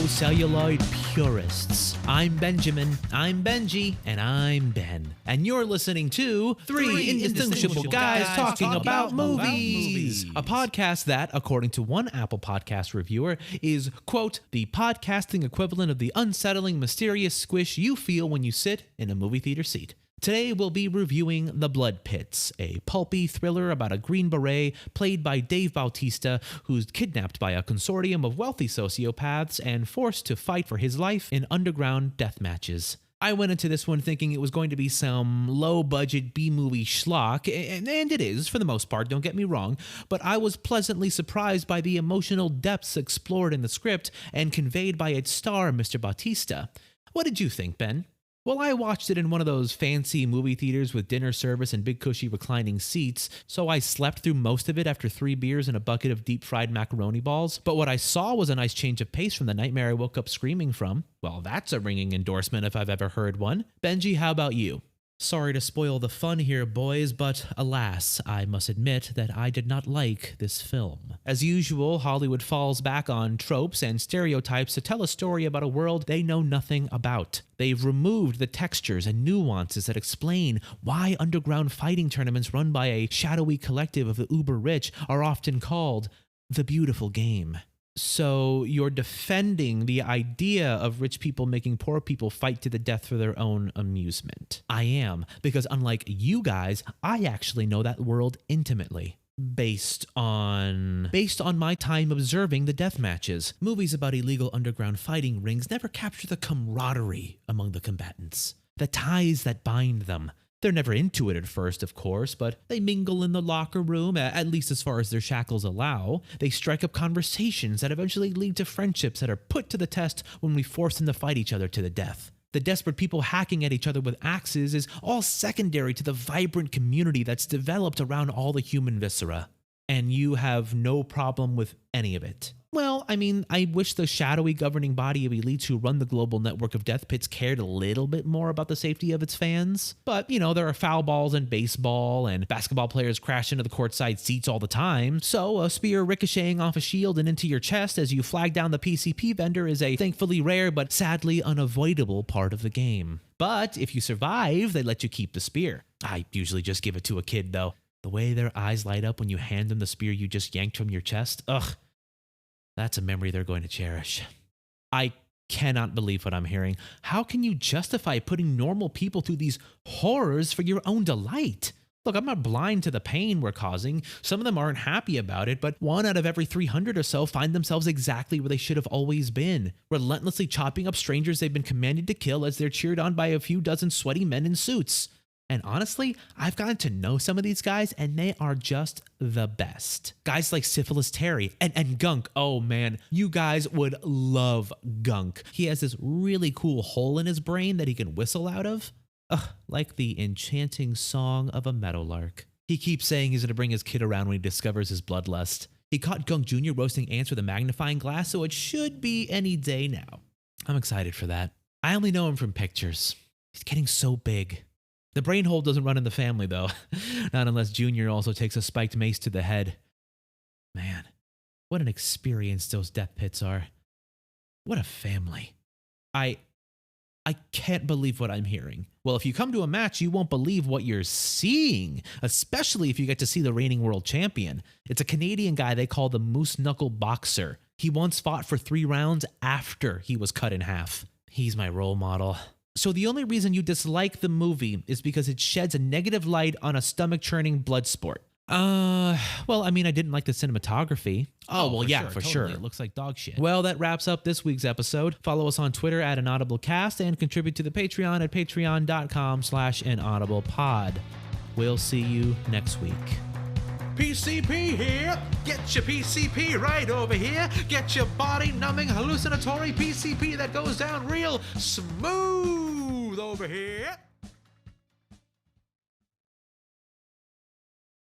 lipocelluloid purists. I'm Benjamin, I'm Benji, and I'm Ben. And you're listening to Three Indistinguishable Guys Talking About Movies, a podcast that, according to one Apple Podcast reviewer, is, quote, the podcasting equivalent of the unsettling, mysterious squish you feel when you sit in a movie theater seat. Today we'll be reviewing The Blood Pits, a pulpy thriller about a Green Beret played by Dave Bautista, who's kidnapped by a consortium of wealthy sociopaths and forced to fight for his life in underground death matches. I went into this one thinking it was going to be some low-budget B-movie schlock, and it is, for the most part, don't get me wrong, but I was pleasantly surprised by the emotional depths explored in the script and conveyed by its star, Mr. Bautista. What did you think, Ben? Well, I watched it in one of those fancy movie theaters with dinner service and big cushy reclining seats, so I slept through most of it after 3 beers and a bucket of deep-fried macaroni balls. But what I saw was a nice change of pace from the nightmare I woke up screaming from. Well, that's a ringing endorsement if I've ever heard one. Benji, how about you? Sorry to spoil the fun here, boys, but alas, I must admit that I did not like this film. As usual, Hollywood falls back on tropes and stereotypes to tell a story about a world they know nothing about. They've removed the textures and nuances that explain why underground fighting tournaments run by a shadowy collective of the uber-rich are often called the beautiful game. So you're defending the idea of rich people making poor people fight to the death for their own amusement. I am, because unlike you guys, I actually know that world intimately. Based on my time observing the death matches. Movies about illegal underground fighting rings never capture the camaraderie among the combatants, the ties that bind them. They're never into it at first, of course, but they mingle in the locker room, at least as far as their shackles allow. They strike up conversations that eventually lead to friendships that are put to the test when we force them to fight each other to the death. The desperate people hacking at each other with axes is all secondary to the vibrant community that's developed around all the human viscera. And you have no problem with any of it. Well, I mean, I wish the shadowy governing body of elites who run the global network of death pits cared a little bit more about the safety of its fans. But, you know, there are foul balls in baseball, and basketball players crash into the courtside seats all the time. So a spear ricocheting off a shield and into your chest as you flag down the PCP vendor is a thankfully rare but sadly unavoidable part of the game. But if you survive, they let you keep the spear. I usually just give it to a kid, though. The way their eyes light up when you hand them the spear you just yanked from your chest, ugh. That's a memory they're going to cherish. I cannot believe what I'm hearing. How can you justify putting normal people through these horrors for your own delight? Look, I'm not blind to the pain we're causing. Some of them aren't happy about it, but 1 out of every 300 or so find themselves exactly where they should have always been, relentlessly chopping up strangers they've been commanded to kill as they're cheered on by a few dozen sweaty men in suits. And honestly, I've gotten to know some of these guys, and they are just the best. Guys like Syphilis Terry and Gunk. Oh man, you guys would love Gunk. He has this really cool hole in his brain that he can whistle out of. Like the enchanting song of a meadowlark. He keeps saying he's going to bring his kid around when he discovers his bloodlust. He caught Gunk Jr. roasting ants with a magnifying glass, so it should be any day now. I'm excited for that. I only know him from pictures. He's getting so big. The brain hole doesn't run in the family, though. Not unless Junior also takes a spiked mace to the head. Man, what an experience those death pits are. What a family. I can't believe what I'm hearing. Well, if you come to a match, you won't believe what you're seeing, especially if you get to see the reigning world champion. It's a Canadian guy they call the Moose Knuckle Boxer. He once fought for 3 rounds after he was cut in half. He's my role model. So the only reason you dislike the movie is because it sheds a negative light on a stomach-churning blood sport. Well, I mean, I didn't like the cinematography. Oh, well, yeah, for sure. It looks like dog shit. Well, that wraps up this week's episode. Follow us on Twitter at inaudiblecast and contribute to the Patreon at patreon.com/inaudiblepod. We'll see you next week. PCP here. Get your PCP right over here. Get your body-numbing hallucinatory PCP that goes down real smooth over here.